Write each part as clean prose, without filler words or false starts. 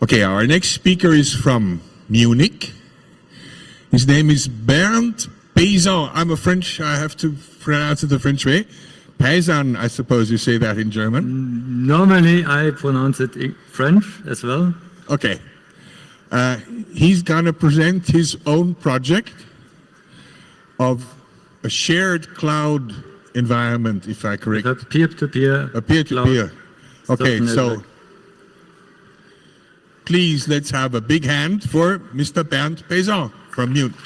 Okay, our next speaker is from Munich. His name is Bernd Paysan. I'm a French, I have to pronounce it the French way. Paysan, I suppose you say that in German. Normally I pronounce it in French as well. Okay. He's going to present his own project of a shared cloud environment, if I correct. A peer-to-peer. A peer-to-peer. Okay, so please let's have a big hand for Mr. Bernd Paysan from Munich.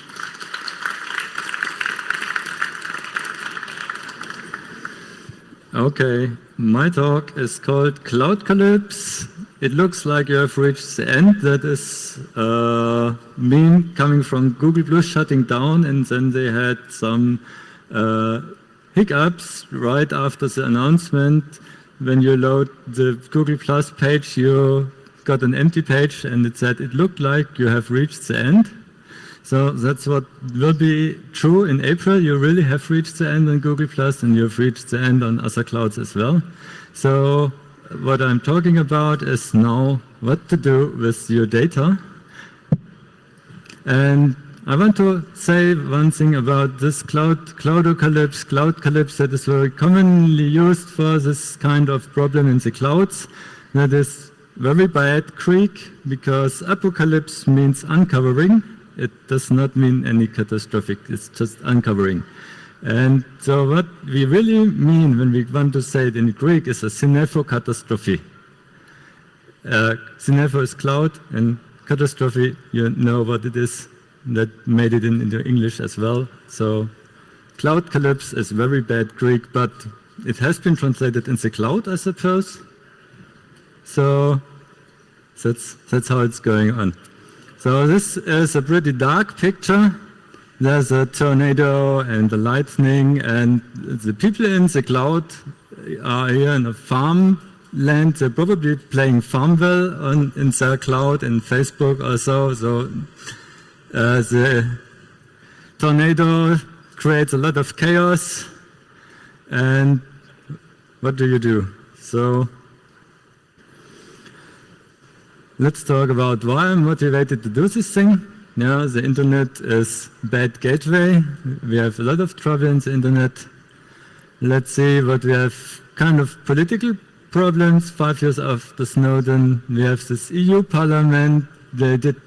Okay, my talk is called Cloudcalypse. It looks like you have reached the end. That is a meme coming from Google Plus shutting down, and then they had some hiccups right after the announcement. When you load the Google Plus page, you got an empty page, and it said it looked like you have reached the end. So that's what will be true in April. You really have reached the end on Google Plus, and you've reached the end on other clouds as well. So what I'm talking about is now what to do with your data. And I want to say one thing about this Cloudcalypse that is very commonly used for this kind of problem in the clouds. That is very bad Greek, because apocalypse means uncovering. It does not mean any catastrophic, it's just uncovering. And so what we really mean when we want to say it in Greek is a synepho catastrophe. Synepho is cloud, and catastrophe, you know what it is. That made it into English as well. So Cloudcalypse is very bad Greek, but it has been translated in the cloud, I suppose. So that's how it's going on. So this is a pretty dark picture. There's a tornado and the lightning, and the people in the cloud are here in a farmland. They're probably playing Farmville in their cloud, in Facebook or so. So the tornado creates a lot of chaos. And what do you do? So let's talk about why I'm motivated to do this thing. Yeah, the internet is bad gateway. We have a lot of trouble in the internet. Let's see what we have kind of political problems. 5 years after Snowden, we have this EU Parliament. They did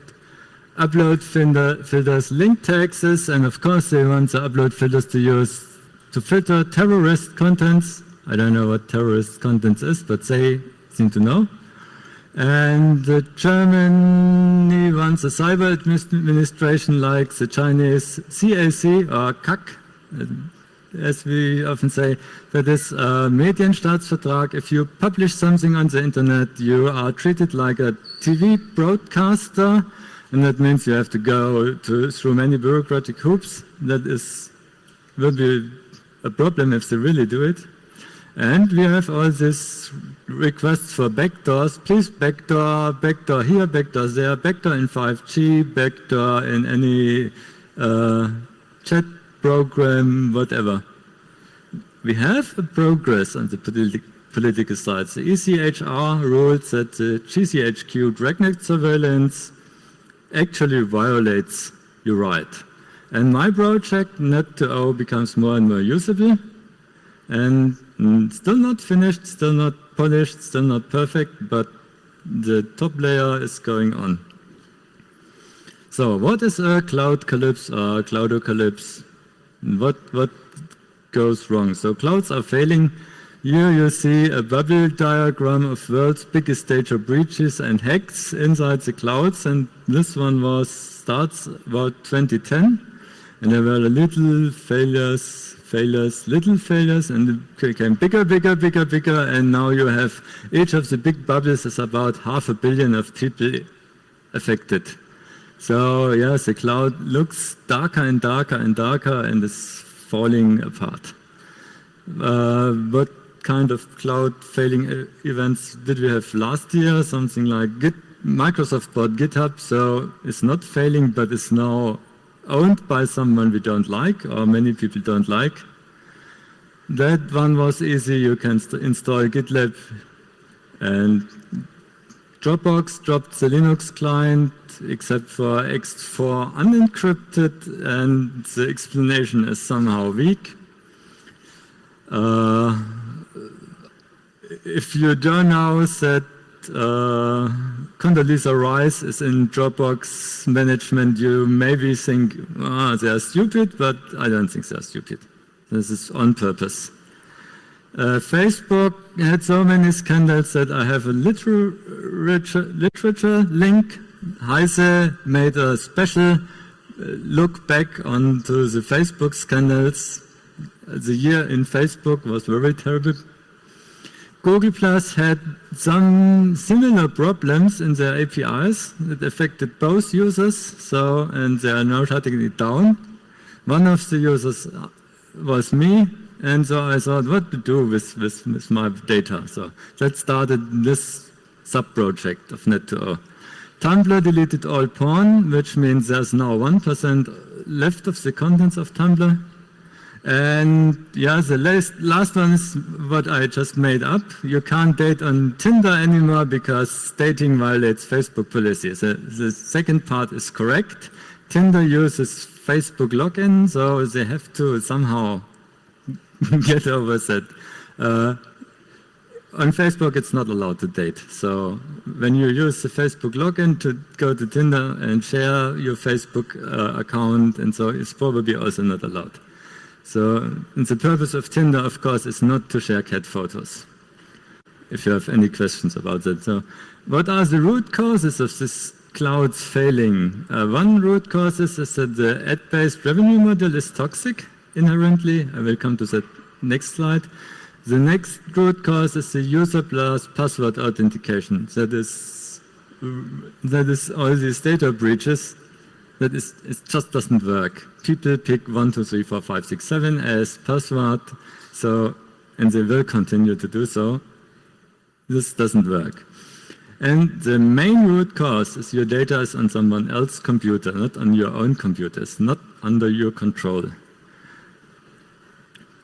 upload filters, link taxes, and of course they want the upload filters to use to filter terrorist contents. I don't know what terrorist content is, but they seem to know. And Germany wants a cyber administration like the Chinese CAC, or CAC, as we often say. That is a Medienstaatsvertrag. If you publish something on the internet, you are treated like a TV broadcaster, and that means you have to go through many bureaucratic hoops. That will be a problem if they really do it. And we have all these requests for backdoors. Please backdoor here, backdoor there, backdoor in 5G, backdoor in any chat program, whatever. We have a progress on the political side. The ECHR rules that the GCHQ dragnet surveillance actually violates your right. And my project, Net2O, becomes more and more usable. And still not finished, still not polished, still not perfect, but the top layer is going on. So what is a Cloudcalypse or Cloudocalypse? What goes wrong? So clouds are failing. Here you see a bubble diagram of world's biggest data breaches and hacks inside the clouds, and this one starts about 2010, and there were little failures, and it became bigger, and now you have each of the big bubbles is about 500 million of people affected. So yes, the cloud looks darker and darker and darker and is falling apart. What kind of cloud failing events did we have last year? Something like Microsoft bought GitHub, so it's not failing, but it's now owned by someone we don't like, or many people don't like. That one was easy. You can install GitLab and Dropbox dropped the Linux client except for X4 unencrypted, and the explanation is somehow weak. If you don't know that Condoleezza Rice is in Dropbox management, you maybe think, oh, they are stupid, but I don't think they are stupid. This is on purpose. Facebook had so many scandals that I have a literature link. Heise made a special look back onto the Facebook scandals. The year in Facebook was very terrible. Google Plus had some similar problems in their APIs that affected both users, and they are now shutting it down. One of the users was me, and so I thought, what to do with my data? So that started this sub-project of Net2O. Tumblr deleted all porn, which means there's now 1% left of the contents of Tumblr. And yeah, the last one is what I just made up. You can't date on Tinder anymore because dating violates Facebook policy. The second part is correct. Tinder uses Facebook login, so they have to somehow get over that. On Facebook, it's not allowed to date. So when you use the Facebook login to go to Tinder and share your Facebook account, and so it's probably also not allowed. So the purpose of Tinder, of course, is not to share cat photos, if you have any questions about that. So what are the root causes of this clouds failing? One root cause is that the ad-based revenue model is toxic inherently. I will come to that next slide. The next root cause is the user plus password authentication. That is all these data breaches. It just doesn't work. People pick 1, 2, 3, 4, 5, 6, 7 as password, and they will continue to do so. This doesn't work. And the main root cause is your data is on someone else's computer, not on your own computer. It's not under your control.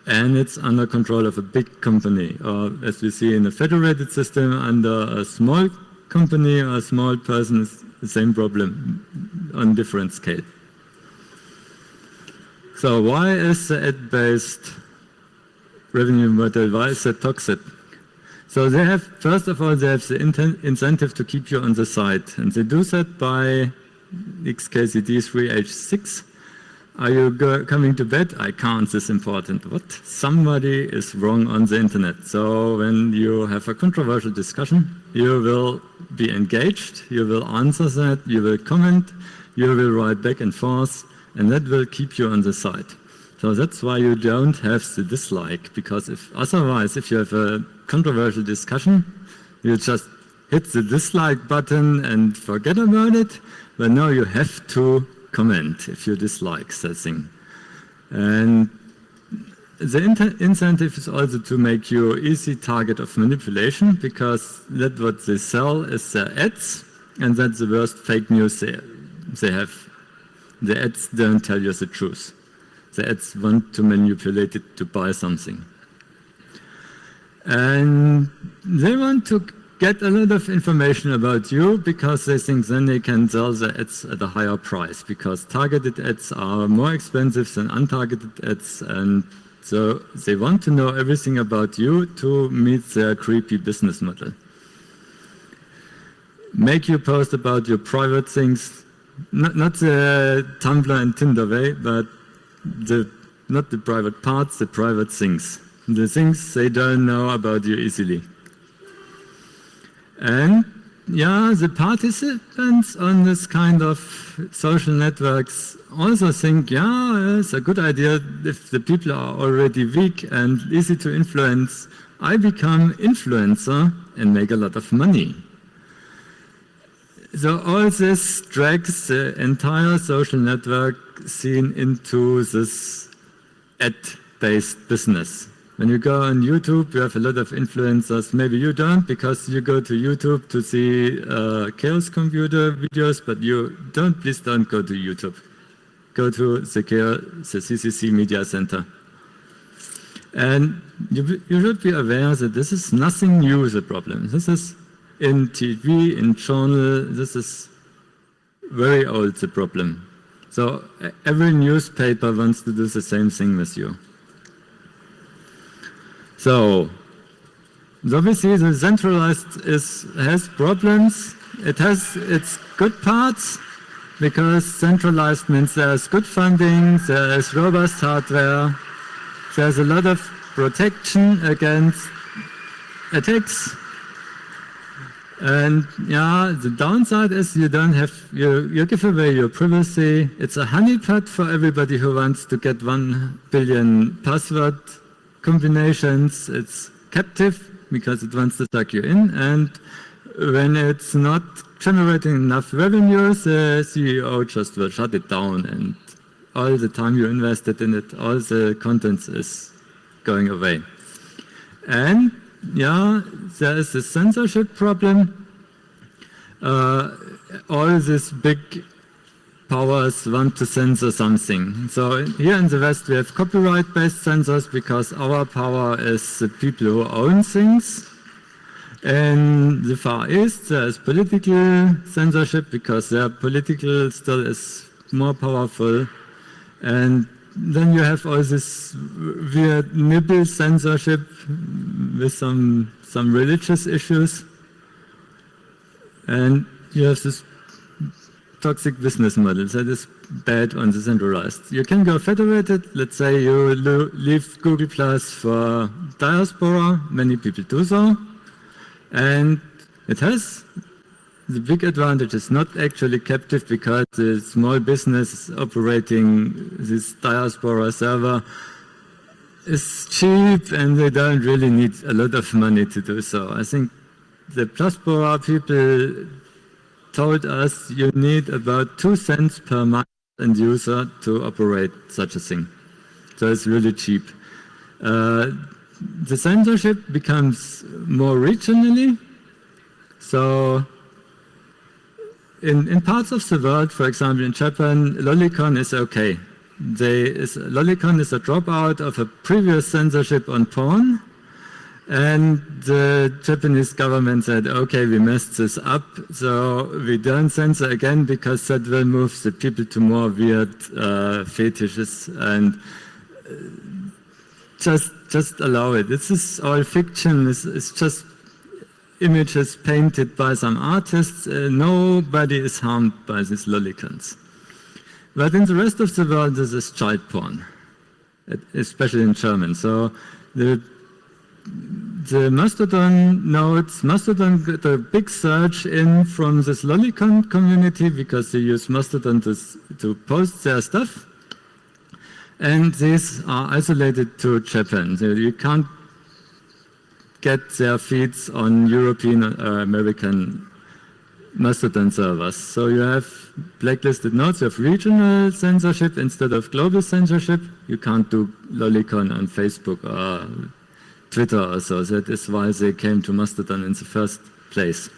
And it's under control of a big company, or as we see in a federated system, under a small company or a small person, is the same problem on different scale. So why is the ad-based revenue model, why is that toxic? So they have, first of all, they have the incentive to keep you on the site, and they do that by XKCD3H6. Are you coming to bed? I can't, this is important. What? Somebody is wrong on the internet. So when you have a controversial discussion, you will be engaged, you will answer that, you will comment, you will write back and forth, and that will keep you on the site. So that's why you don't have the dislike, because otherwise, if you have a controversial discussion, you just hit the dislike button and forget about it, but now you have to comment if you dislike that thing. And the incentive is also to make you easy target of manipulation, because that's what they sell is their ads, and that's the worst fake news they have. The ads don't tell you the truth. The ads want to manipulate it to buy something. And they want to get a lot of information about you because they think then they can sell the ads at a higher price, because targeted ads are more expensive than untargeted ads, and so they want to know everything about you to meet their creepy business model. Make you post about your private things, not the Tumblr and Tinder way, but not the private parts, the private things. The things they don't know about you easily. And yeah, the participants on this kind of social networks also think, yeah, it's a good idea if the people are already weak and easy to influence, I become influencer and make a lot of money. So all this drags the entire social network scene into this ad-based business. When you go on YouTube, you have a lot of influencers. Maybe you don't, because you go to YouTube to see Chaos Computer videos, but please don't go to YouTube. Go to the CCC Media Center. And you should be aware that this is nothing new, the problem. This is in TV, in journal. This is very old, the problem. So every newspaper wants to do the same thing with you. So obviously the centralized has problems. It has its good parts, because centralized means there's good funding, there is robust hardware, there's a lot of protection against attacks. And yeah, the downside is you don't have, you give away your privacy. It's a honeypot for everybody who wants to get 1 billion password combinations. It's captive because it wants to suck you in. And when it's not generating enough revenues, the CEO just will shut it down, and all the time you invested in it, all the contents is going away. And yeah, there is a censorship problem. All these big powers want to censor something. So here in the West we have copyright-based censors because our power is the people who own things. In the Far East there is political censorship because their political still is more powerful. And then you have all this weird nibble censorship with some religious issues, and you have this toxic business model that is bad on the centralized. You can go federated. Let's say you leave Google Plus for diaspora. Many people do so, and it has the big advantage is not actually captive because the small business operating this diaspora server is cheap and they don't really need a lot of money to do so. I think the Pluspora people told us you need about 2 cents per month and user to operate such a thing. So it's really cheap. The censorship becomes more regionally. So in parts of the world, for example in Japan, Lolicon is okay. Lolicon is a dropout of a previous censorship on porn, and the Japanese government said, okay, we messed this up, so we don't censor again because that will move the people to more weird fetishes, and just allow it. This is all fiction. It's just images painted by some artists. Nobody is harmed by these lolicons. But in the rest of the world, this is child porn, especially in German. So the Mastodon nodes, Mastodon got a big surge in from this lolicon community because they use Mastodon to post their stuff. And these are isolated to Japan. So you can't get their feeds on European or American Mastodon servers. So you have blacklisted nodes, you have regional censorship instead of global censorship. You can't do lolicon on Facebook or Twitter or so. That is why they came to Mastodon in the first place.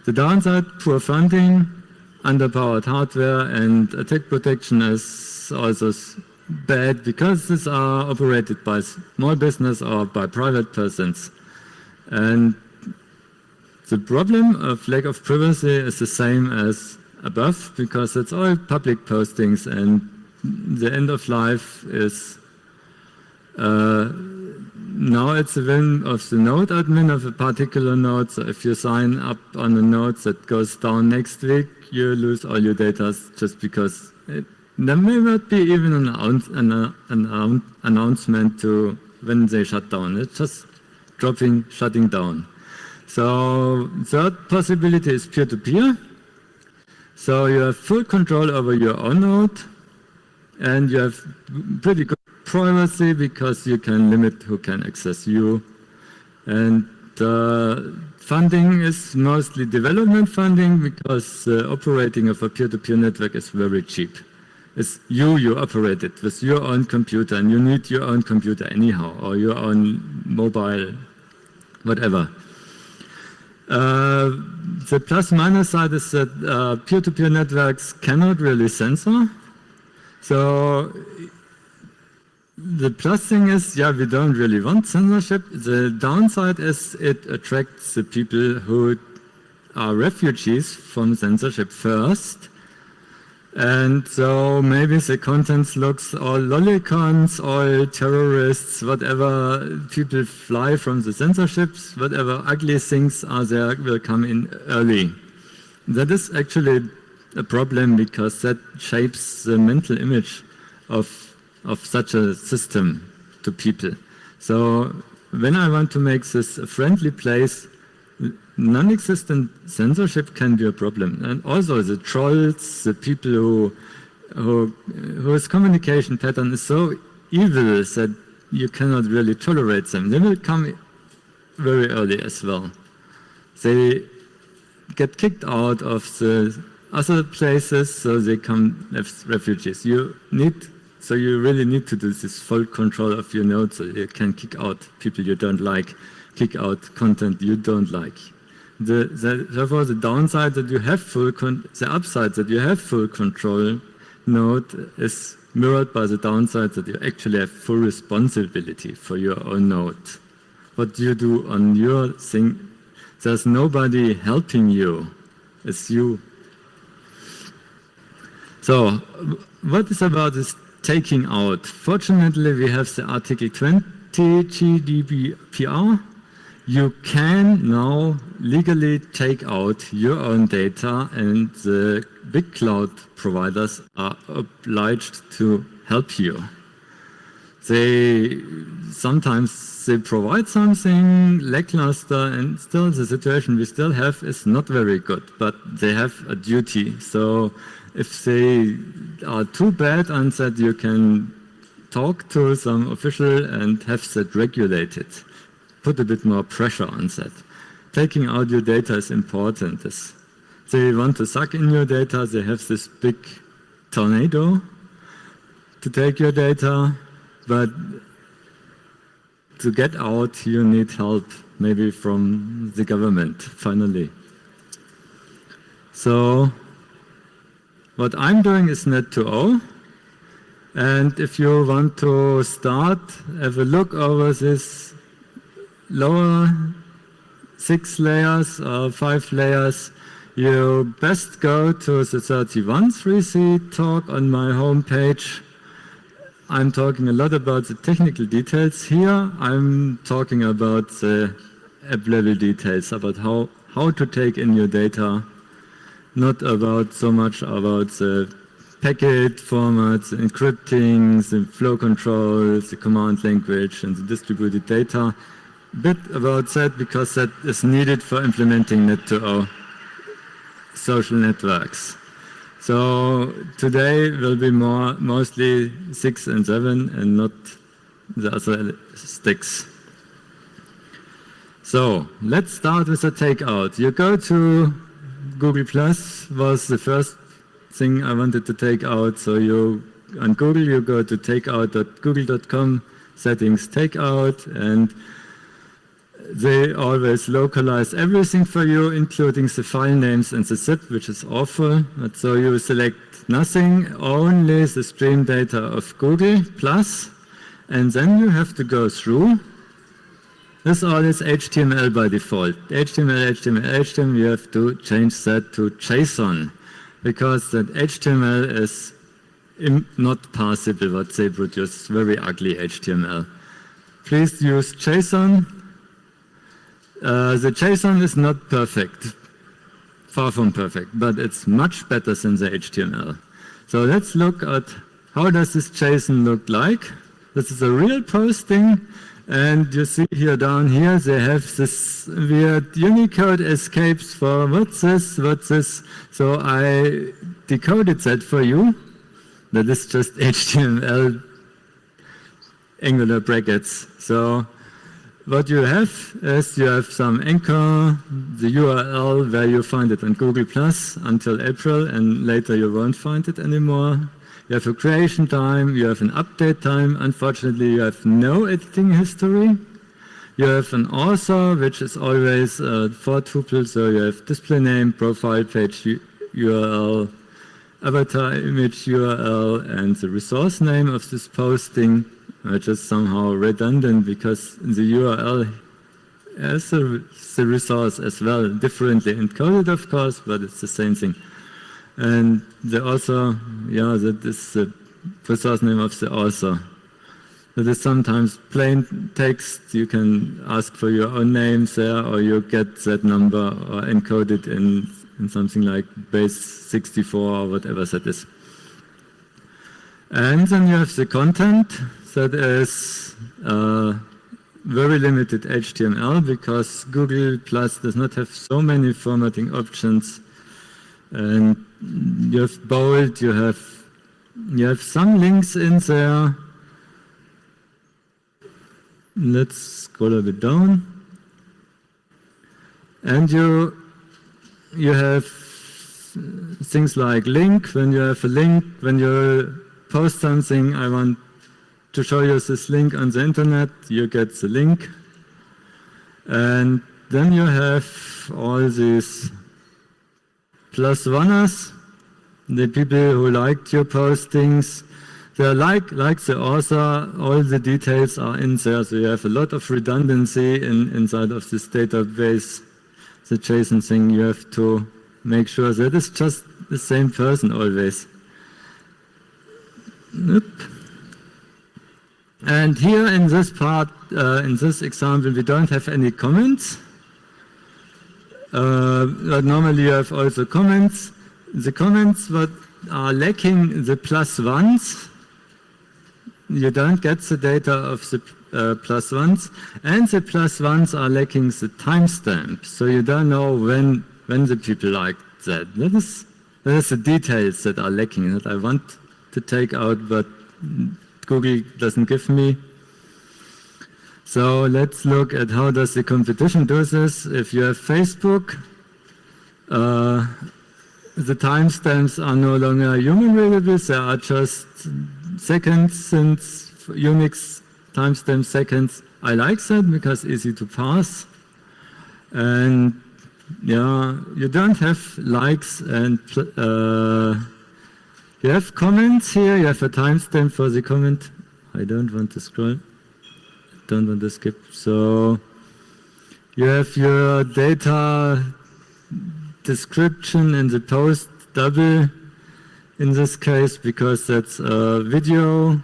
The downside, poor funding, underpowered hardware, and attack protection is also bad because these are operated by small business or by private persons. And the problem of lack of privacy is the same as above because it's all public postings, and the end of life is now it's the whim of the node admin of a particular node. So if you sign up on a node that goes down next week, you lose all your data just because there may not be even an announcement to when they shut down. It's just shutting down. So third possibility is peer-to-peer. So you have full control over your own node, and you have pretty good privacy because you can limit who can access you. And funding is mostly development funding because the operating of a peer-to-peer network is very cheap. It's you operate it with your own computer, and you need your own computer anyhow, or your own mobile, whatever. The plus-minus side is that peer-to-peer networks cannot really censor. So The plus thing is, yeah, we don't really want censorship. The downside is it attracts the people who are refugees from censorship first. And so maybe the content looks all lolicons, all terrorists, whatever people fly from the censorships, whatever ugly things are there will come in early. That is actually a problem because that shapes the mental image of such a system to people. So when I want to make this a friendly place, non-existent censorship can be a problem. And also the trolls, the people whose communication pattern is so evil that you cannot really tolerate them. They will come very early as well. They get kicked out of the other places, so they come as refugees. So you really need to do this full control of your node so you can kick out people you don't like, kick out content you don't like. Therefore, the downside that you have the upside that you have full control node is mirrored by the downside that you actually have full responsibility for your own node. What you do on your thing, there's nobody helping you. It's you. So, what is about this taking out? Fortunately, we have the Article 20 GDPR. You can now legally take out your own data, and the big cloud providers are obliged to help you. Sometimes they provide something lackluster, and still the situation we still have is not very good, but they have a duty. So if they are too bad on that, you can talk to some official and have that regulated. Put a bit more pressure on that. Taking out your data is important. They want to suck in your data, they have this big tornado to take your data, but to get out you need help, maybe from the government, finally. So what I'm doing is Net 2.0, and if you want to start, have a look over this lower 6 layers or 5 layers, you best go to the 31.3c talk on my homepage. I'm talking a lot about the technical details here. I'm talking about the app level details, about how to take in your data, not about so much about the packet formats, the encrypting, the flow control, the command language, and the distributed data. A bit about that because that is needed for implementing Net 2.0 social networks. So today will be mostly 6 and 7 and not the other sticks. So let's start with the takeout. You go to Google Plus was the first thing I wanted to take out. So on Google you go to takeout.google.com, settings takeout, and they always localize everything for you, including the file names and the zip, which is awful. But so you select nothing, only the stream data of Google Plus, and then you have to go through. This all is HTML by default. HTML, you have to change that to JSON, because that HTML is not parsable, what they produce, very ugly HTML. Please use JSON. The JSON is not perfect, far from perfect, but it's much better than the HTML. So let's look at how does this JSON look like. This is a real posting, and you see here down here they have this weird Unicode escapes for what's this. So I decoded that for you. That is just HTML angular brackets. So what you have is you have some anchor, the URL where you find it on Google Plus until April, and later you won't find it anymore. You have a creation time, you have an update time. Unfortunately, you have no editing history. You have an author, which is always 4 tuples, so you have display name, profile page URL, avatar image URL, and the resource name of this posting. are just somehow redundant because the URL has the resource as well, differently encoded of course, but it's the same thing. And the author, yeah, that is the resource name of the author. That is sometimes plain text, you can ask for your own names there, or you get that number or encode it in something like base 64 or whatever that is. And then you have the content that is very limited HTML because Google Plus does not have so many formatting options. And you have bold, you have some links in there. Let's scroll a bit down. And you have things like link. When you have a link, when you post something, I want to show you this link on the internet, you get the link. And then you have all these plus oneers, the people who liked your postings. They're like the author, all the details are in there, so you have a lot of redundancy inside of this database. The JSON thing, you have to make sure that it's just the same person always. Yep. And here in this part, in this example, we don't have any comments. But normally you have also comments. The comments that are lacking the plus ones, you don't get the data of the plus ones, and the plus ones are lacking the timestamp, so you don't know when the people liked that. That is the details that are lacking that I want to take out, but Google doesn't give me. So let's look at how does the competition do this. If you have Facebook, the timestamps are no longer human readable, they are just seconds, since Unix timestamp seconds. I like that because easy to parse. And yeah, you don't have likes and you have comments here, you have a timestamp for the comment. I don't want to scroll, don't want to skip. So you have your data description in the post double in this case because that's a video.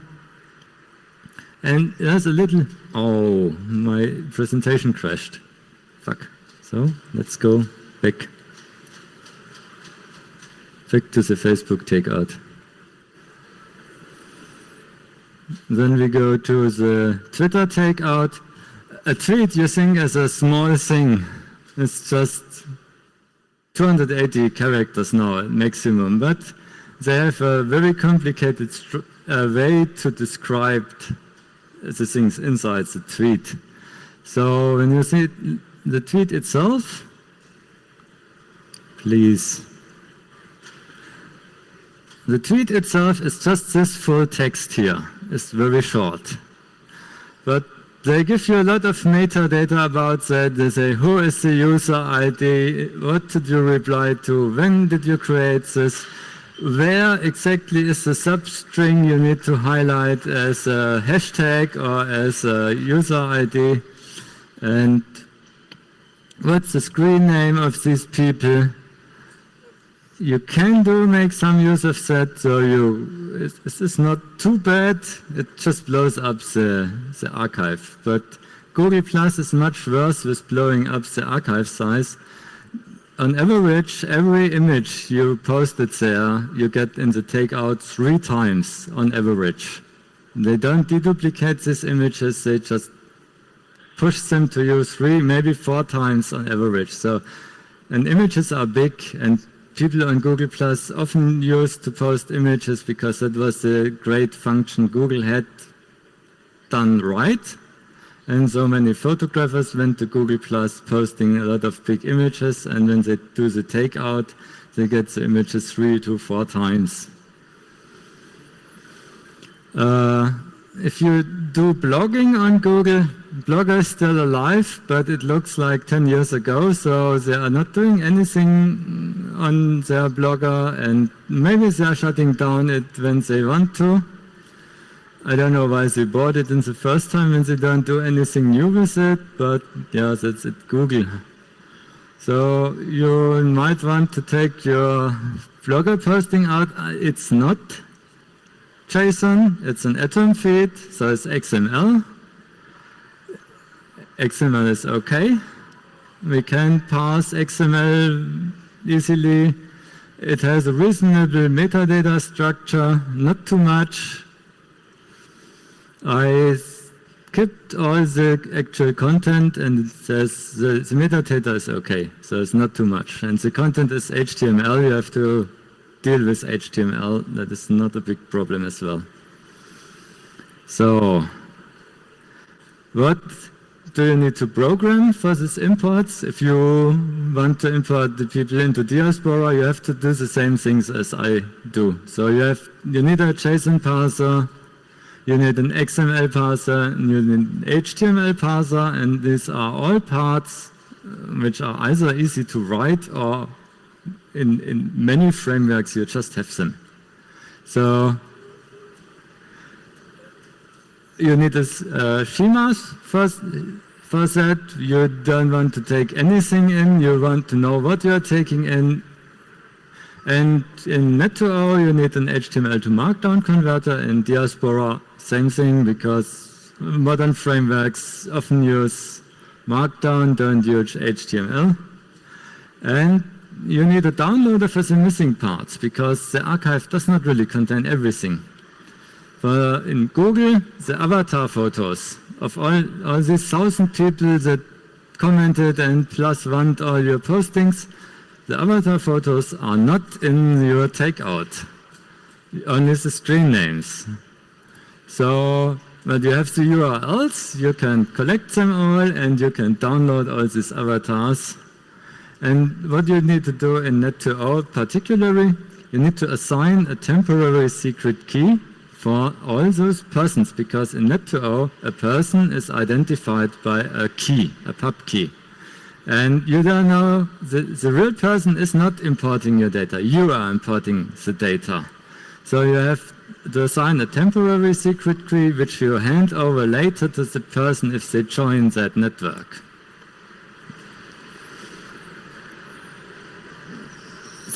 And there's a little, oh, my presentation crashed. Fuck. So let's go back to the Facebook takeout. Then we go to the Twitter takeout. A tweet you think is a small thing. It's just 280 characters now maximum, but they have a very complicated way to describe the things inside the tweet. So when you see the tweet itself, please. The tweet itself is just this full text here. It's very short. But they give you a lot of metadata about that. They say, who is the user ID? What did you reply to? When did you create this? Where exactly is the substring you need to highlight as a hashtag or as a user ID? And what's the screen name of these people? You can make some use of that, so it's not too bad. It just blows up the archive. But Google Plus is much worse with blowing up the archive size. On average, every image you posted there, you get in the takeout 3 times on average. They don't deduplicate these images, they just push them to you 3, maybe 4 times on average. So, and images are big, and people on Google Plus often used to post images because that was the great function Google had done right. And so many photographers went to Google Plus posting a lot of big images, and when they do the takeout, they get the images 3 to 4 times. If you do blogging on Google, Blogger is still alive, but it looks like 10 years ago, so they are not doing anything on their Blogger, and maybe they are shutting down it when they want to. I don't know why they bought it in the first time when they don't do anything new with it, but yeah, that's it, Google. So you might want to take your Blogger posting out. It's not JSON, it's an atom feed, so it's XML. XML is okay. We can parse XML easily. It has a reasonable metadata structure, not too much. I skipped all the actual content and it says the metadata is okay, so it's not too much. And the content is HTML, you have to deal with HTML, that is not a big problem as well. So, what do you need to program for these imports? If you want to import the people into Diaspora, you have to do the same things as I do. So you need a JSON parser, you need an XML parser, and you need an HTML parser, and these are all parts which are either easy to write or in many frameworks you just have them. So you need schemas for that. You don't want to take anything in, you want to know what you're taking in. And in Net2O you need an HTML to Markdown converter. In Diaspora, same thing, because modern frameworks often use Markdown, don't use HTML. And you need a downloader for the missing parts, because the archive does not really contain everything. In Google, the avatar photos of all these 1,000 people that commented and +1 all your postings, the avatar photos are not in your takeout, only the stream names. So, but you have the URLs, you can collect them all and you can download all these avatars. And what you need to do in Net2O particularly, you need to assign a temporary secret key for all those persons, because in Net2O a person is identified by a key, a pub key. And you don't know, the real person is not importing your data, you are importing the data. So you have to assign a temporary secret key which you hand over later to the person if they join that network.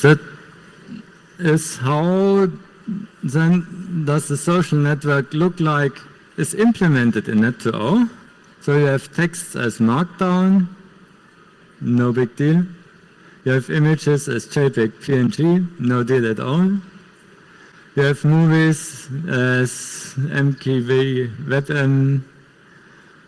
That is how then does the social network look like, is implemented in Net2O. So you have text as Markdown, no big deal. You have images as JPEG, PNG, no deal at all. You have movies as MKV, WebM,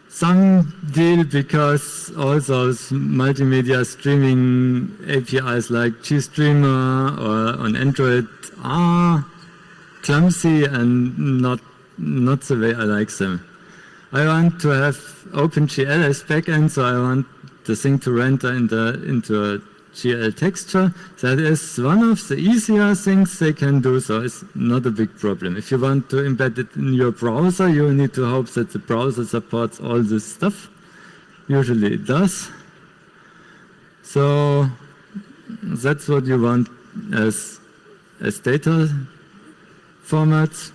some deal because all those multimedia streaming APIs like GStreamer or on Android are clumsy and not the way I like them. I want to have OpenGL as backend, so I want the thing to render into a GL texture. That is one of the easier things they can do, so it's not a big problem. If you want to embed it in your browser, you need to hope that the browser supports all this stuff. Usually it does. So that's what you want as data formats.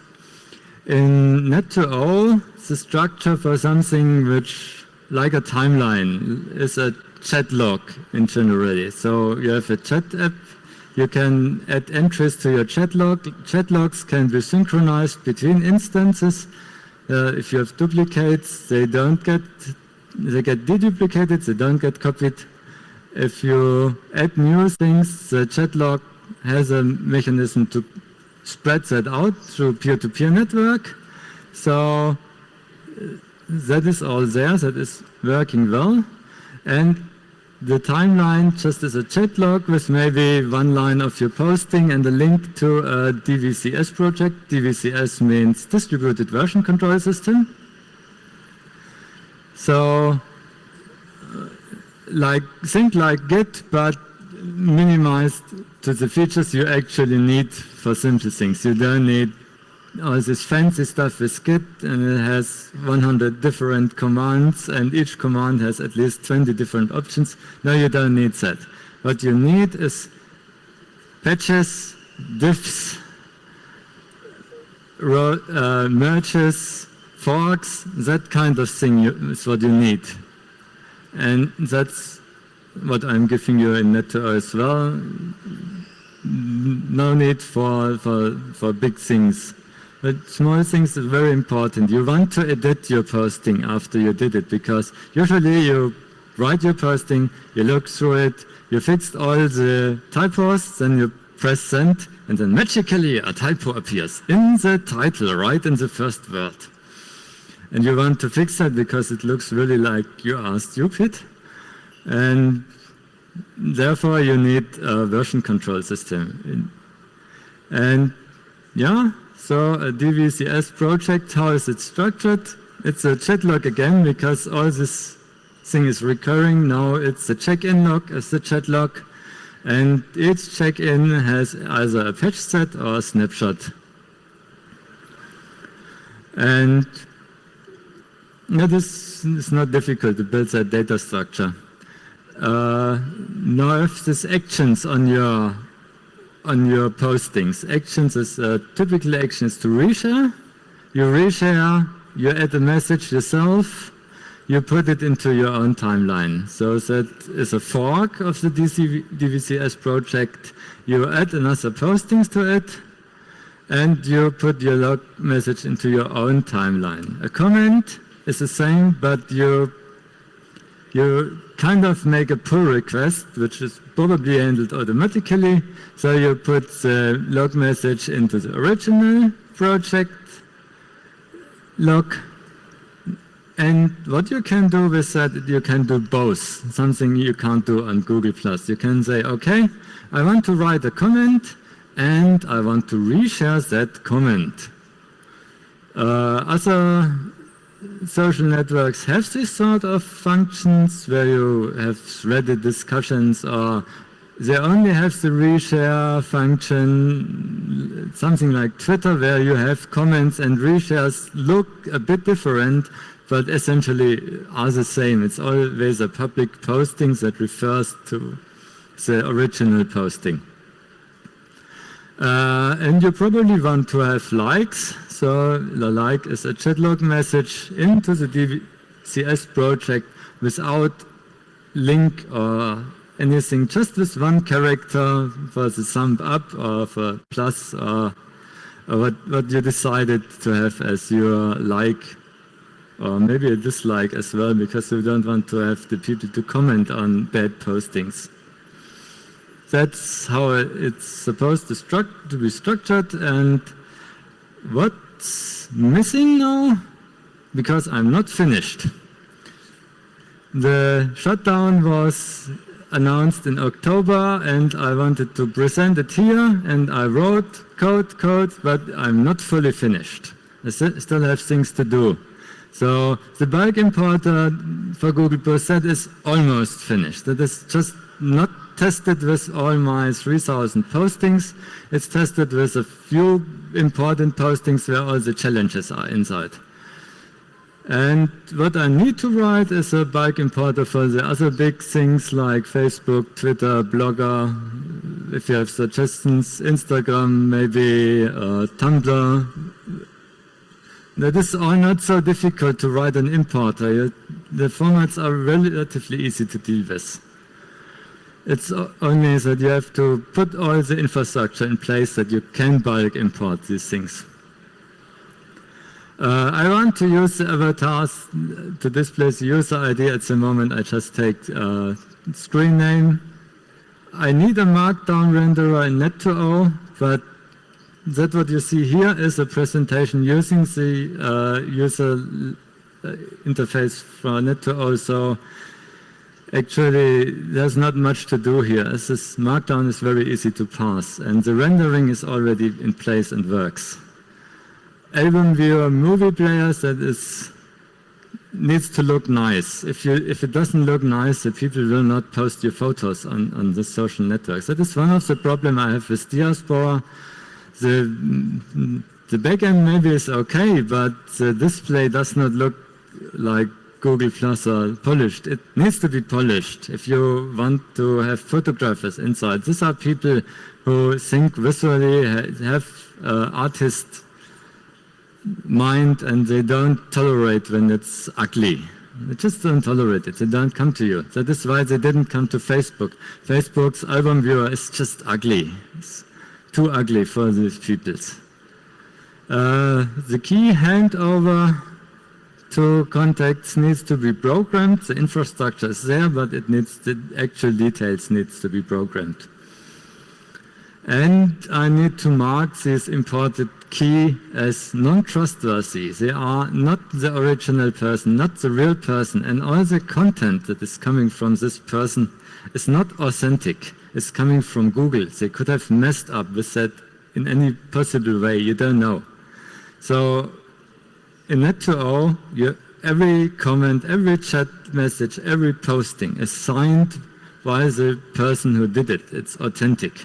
In Net2O, the structure for something which, like a timeline, is a chat log in general. So you have a chat app, you can add entries to your chat log. Chat logs can be synchronized between instances. If you have duplicates, they get deduplicated, they don't get copied. If you add new things, the chat log has a mechanism to spread that out through peer-to-peer network. So that is all there, that is working well. And the timeline just is a chat log with maybe one line of your posting and a link to a DVCS project. DVCS means Distributed Version Control System. So think like Git, but minimized to the features you actually need for simple things. You don't need all this fancy stuff with Git, and it has 100 different commands, and each command has at least 20 different options. No, you don't need that. What you need is patches, diffs, merges, forks, that kind of thing is what you need. And that's what I'm giving you in Net2O as well. No need for big things. But small things are very important. You want to edit your posting after you did it, because usually you write your posting, you look through it, you fixed all the typos, then you press send, and then magically a typo appears in the title, right in the first word. And you want to fix that because it looks really like you are stupid. And therefore you need a version control system. And yeah, so a DVCS project, how is it structured? It's a chat log again, because all this thing is recurring. Now it's the check-in log as the chat log. And each check-in has either a patch set or a snapshot. And this is not difficult to build that data structure. Now if there's actions on your postings, actions is typical actions to reshare. You reshare, you add a message yourself, you put it into your own timeline. So that is a fork of the DVCS project. You add another postings to it, and you put your log message into your own timeline. A comment is the same, but you kind of make a pull request, which is probably handled automatically. So you put the log message into the original project log. And what you can do with that, you can do both, something you can't do on Google+. You can say, okay, I want to write a comment, and I want to reshare that comment. Other social networks have this sort of functions where you have threaded discussions, or they only have the reshare function, something like Twitter, where you have comments and reshares look a bit different, but essentially are the same. It's always a public posting that refers to the original posting. And you probably want to have likes. So the like is a chat log message into the DVCS project without link or anything, just with one character for the thumb up or for plus or what you decided to have as your like, or maybe a dislike as well, because you don't want to have the people to comment on bad postings. That's how it's supposed to be structured. And what's missing now? Because I'm not finished. The shutdown was announced in October, and I wanted to present it here, and I wrote code, but I'm not fully finished. I still have things to do. So the bulk importer for Google+, that is almost finished. That is just not tested with all my 3,000 postings. It's tested with a few important postings where all the challenges are inside. And what I need to write is a bulk importer for the other big things like Facebook, Twitter, Blogger, if you have suggestions, Instagram, maybe Tumblr. That is all not so difficult to write an importer. The formats are relatively easy to deal with. It's only that you have to put all the infrastructure in place that you can bulk import these things. I want to use the avatars to display the user ID. At the moment, I just take screen name. I need a markdown renderer in Net2O, but that what you see here is a presentation using the user interface for Net2O. So actually, there's not much to do here. As this markdown is very easy to pass, and the rendering is already in place and works. Album viewer, movie players, that needs to look nice. If it doesn't look nice, the people will not post your photos on the social networks. That is one of the problems I have with Diaspora. The backend maybe is okay, but the display does not look like Google Plus or polished. It needs to be polished if you want to have photographers inside. These are people who think visually, have artist mind and they don't tolerate when it's ugly. They just don't tolerate it. They don't come to you. That is why they didn't come to Facebook. Facebook's album viewer is just ugly. It's too ugly for these people. The key handover to contacts needs to be programmed. The infrastructure is there, but the actual details needs to be programmed. And I need to mark this imported key as non-trustworthy. They are not the original person, not the real person, and all the content that is coming from this person is not authentic. It's coming from Google. They could have messed up with that in any possible way. You don't know. So in Net2O, every comment, every chat message, every posting is signed by the person who did it. It's authentic.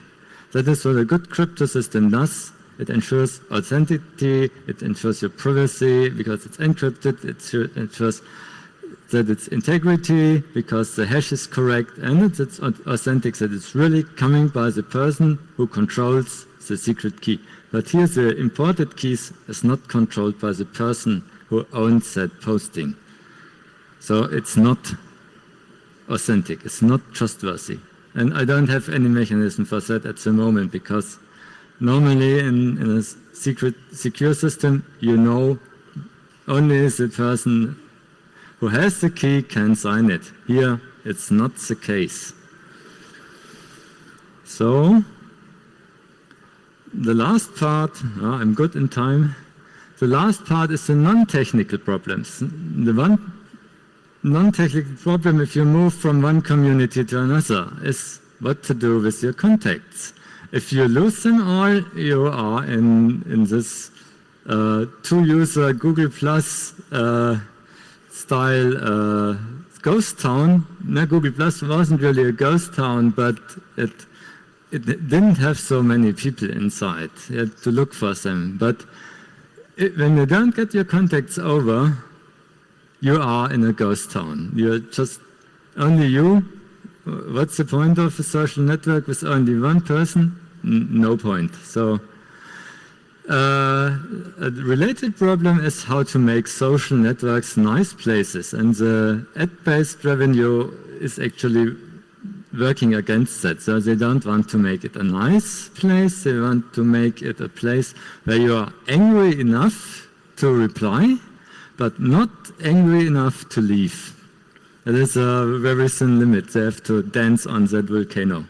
That is what a good crypto system does. It ensures authenticity, it ensures your privacy because it's encrypted, it ensures that it's integrity because the hash is correct, and it's authentic, that it's really coming by the person who controls the secret key. But here the imported keys is not controlled by the person who owns that posting. So it's not authentic, it's not trustworthy. And I don't have any mechanism for that at the moment because normally in a secure system, you know only the person who has the key can sign it. Here, it's not the case. So, the last part, I'm good in time. The last part is the non-technical problems. The one non-technical problem if you move from one community to another is what to do with your contacts. If you lose them all, you are in this two-user Google Plus style ghost town. No, Google Plus wasn't really a ghost town, but it didn't have so many people inside. You had to look for them. But when you don't get your contacts over, you are in a ghost town. You're just only you. What's the point of a social network with only one person? No point. So a related problem is how to make social networks nice places. And the ad-based revenue is actually working against that. So they don't want to make it a nice place. They want to make it a place where you are angry enough to reply, but not angry enough to leave. That is a very thin limit. They have to dance on that volcano.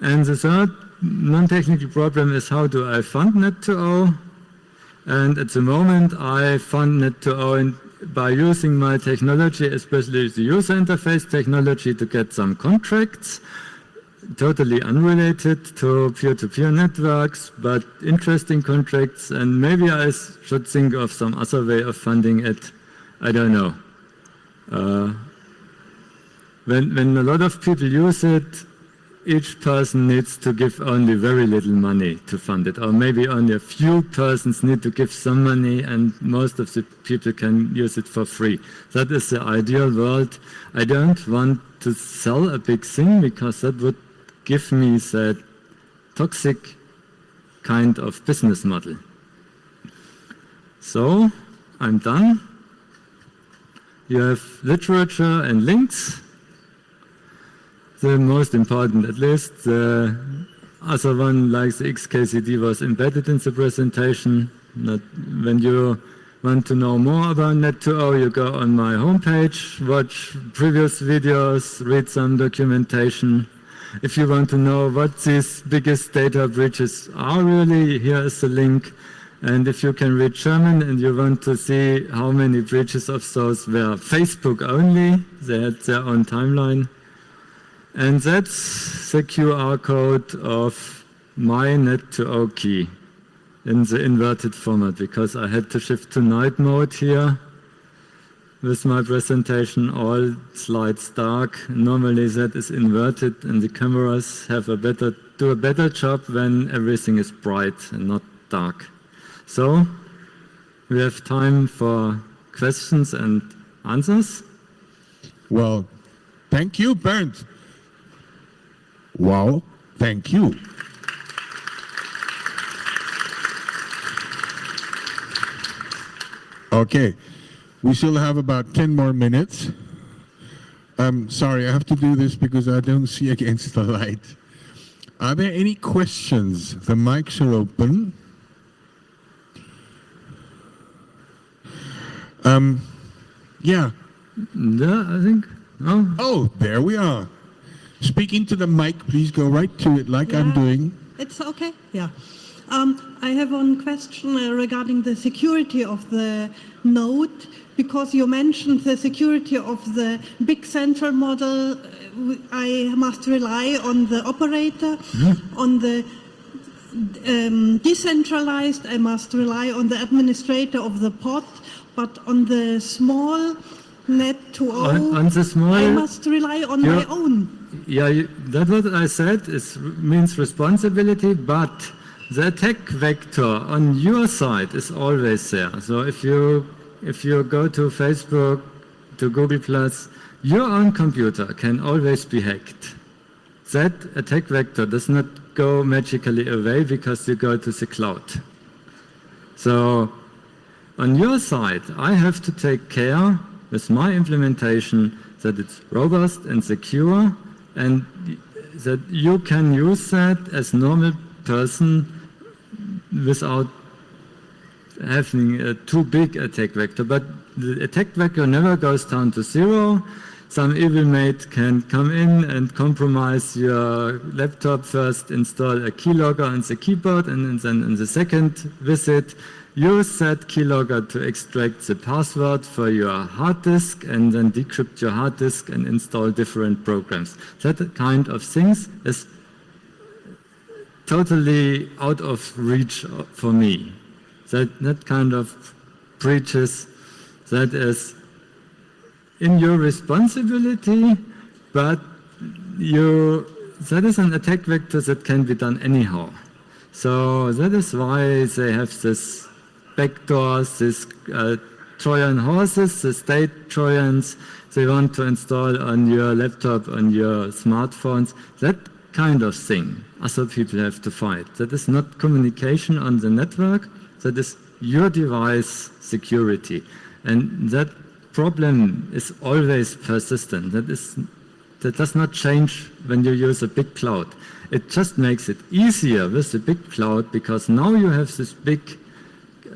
And the third non-technical problem is how do I fund Net2O? And at the moment I fund Net2O by using my technology, especially the user interface technology, to get some contracts, totally unrelated to peer-to-peer networks, but interesting contracts, and maybe I should think of some other way of funding it. I don't know. When a lot of people use it, each person needs to give only very little money to fund it, or maybe only a few persons need to give some money and most of the people can use it for free. That is the ideal world. I don't want to sell a big thing because that would give me that toxic kind of business model. So, I'm done. You have literature and links. The most important, at least. The other one, like the XKCD, was embedded in the presentation. When you want to know more about Net2O, you go on my homepage, watch previous videos, read some documentation. If you want to know what these biggest data breaches are really, here is the link. And if you can read German and you want to see how many breaches of those were Facebook only, they had their own timeline. And that's the QR code of my Net2O key in the inverted format, because I had to shift to night mode here with my presentation, all slides dark. Normally that is inverted and the cameras do a better job when everything is bright and not dark. So we have time for questions and answers. Well, thank you, Bernd. Wow, thank you. Okay. We still have about 10 more minutes. Sorry, I have to do this because I don't see against the light. Are there any questions? The mics are open. Yeah. Yeah, I think. No. Oh, there we are. Speak into the mic, please go right to it like I'm doing. It's okay? Yeah. I have one question regarding the security of the node, because you mentioned the security of the big central model. I must rely on the operator. On the decentralized, I must rely on the administrator of the pod, but on the small net to all, On the small, I must rely on my own. Yeah, that's what I said. It means responsibility, but the attack vector on your side is always there. So if you go to Facebook, to Google+, your own computer can always be hacked. That attack vector does not go magically away because you go to the cloud. So on your side, I have to take care with my implementation that it's robust and secure, and that you can use that as normal person without having a too big attack vector. But the attack vector never goes down to zero. Some evil mate can come in and compromise your laptop, first install a keylogger on the keyboard, and then in the second visit use that keylogger to extract the password for your hard disk and then decrypt your hard disk and install different programs. That kind of things is totally out of reach for me. That kind of breaches, that is in your responsibility, but that is an attack vector that can be done anyhow. So that is why they have this backdoors, this Trojan horses, the state Trojans they want to install on your laptop, on your smartphones, that kind of thing. Other people have to fight. That is not communication on the network, that is your device security. And that problem is always persistent. That does not change when you use a big cloud. It just makes it easier with the big cloud because now you have this big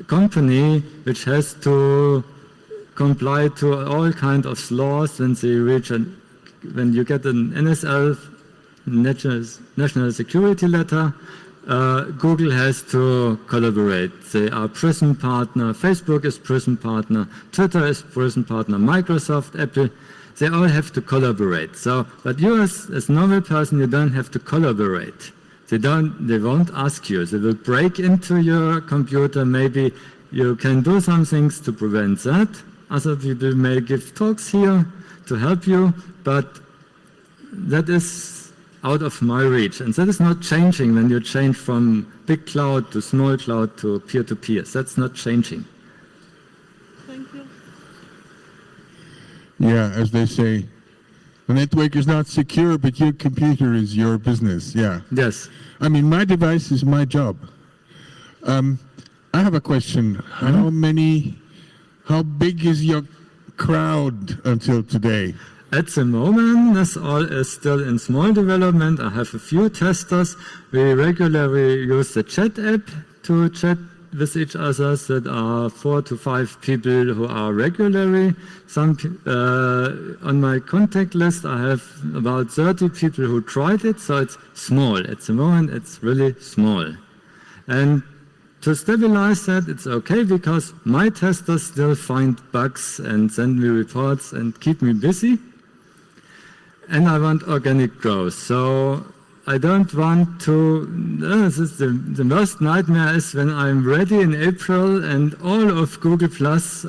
company which has to comply to all kinds of laws when they reach when you get an NSL, National Security Letter, Google has to collaborate. They are prison partner, Facebook is prison partner, Twitter is prison partner, Microsoft, Apple, they all have to collaborate. So, but you as normal person, you don't have to collaborate. They won't ask you. They will break into your computer. Maybe you can do some things to prevent that. Other people may give talks here to help you, but that is out of my reach. And that is not changing when you change from big cloud to small cloud to peer-to-peer. That's not changing. Thank you. Yeah, as they say, the network is not secure, but your computer is your business. Yeah. Yes. I mean, my device is my job. I have a question. How big is your crowd until today? At the moment, this all is still in small development. I have a few testers. We regularly use the chat app to chat with each other. That are 4 to 5 people who are regularly. On my contact list, I have about 30 people who tried it, so it's small. At the moment, it's really small. And to stabilize that, it's okay because my testers still find bugs and send me reports and keep me busy. And I want organic growth. So I don't want to, the worst nightmare is when I'm ready in April and all of Google+,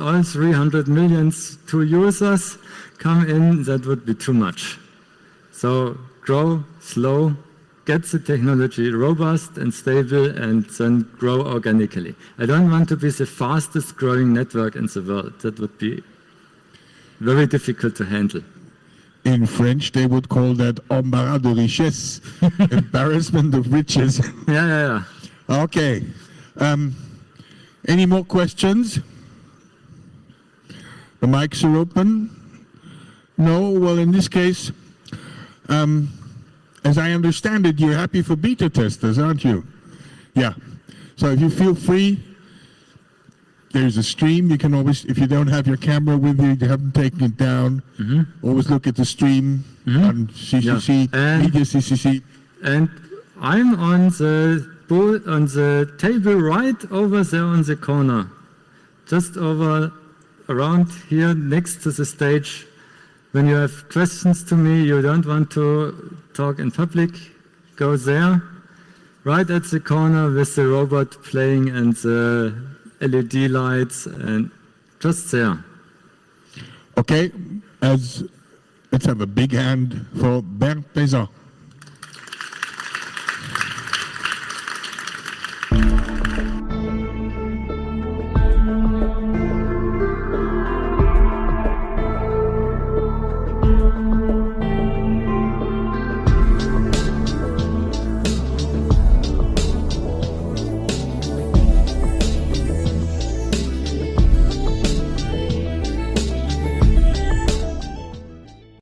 all 300 million users come in, that would be too much. So grow slow, get the technology robust and stable, and then grow organically. I don't want to be the fastest growing network in the world. That would be very difficult to handle. In French, they would call that embarras de richesse, embarrassment of riches. Yeah. Okay. Any more questions? The mics are open? No? Well, in this case, as I understand it, you're happy for beta testers, aren't you? Yeah. So if you feel free, there's a stream. You can always, if you don't have your camera with you, you haven't taken it down, always look at the stream on CCC, Media CCC. And I'm on the table right over there on the corner, just around here next to the stage. When you have questions to me, you don't want to talk in public, go there, right at the corner with the robot playing and the LED lights, and just there. Okay, let's have a big hand for Bernd Paysan.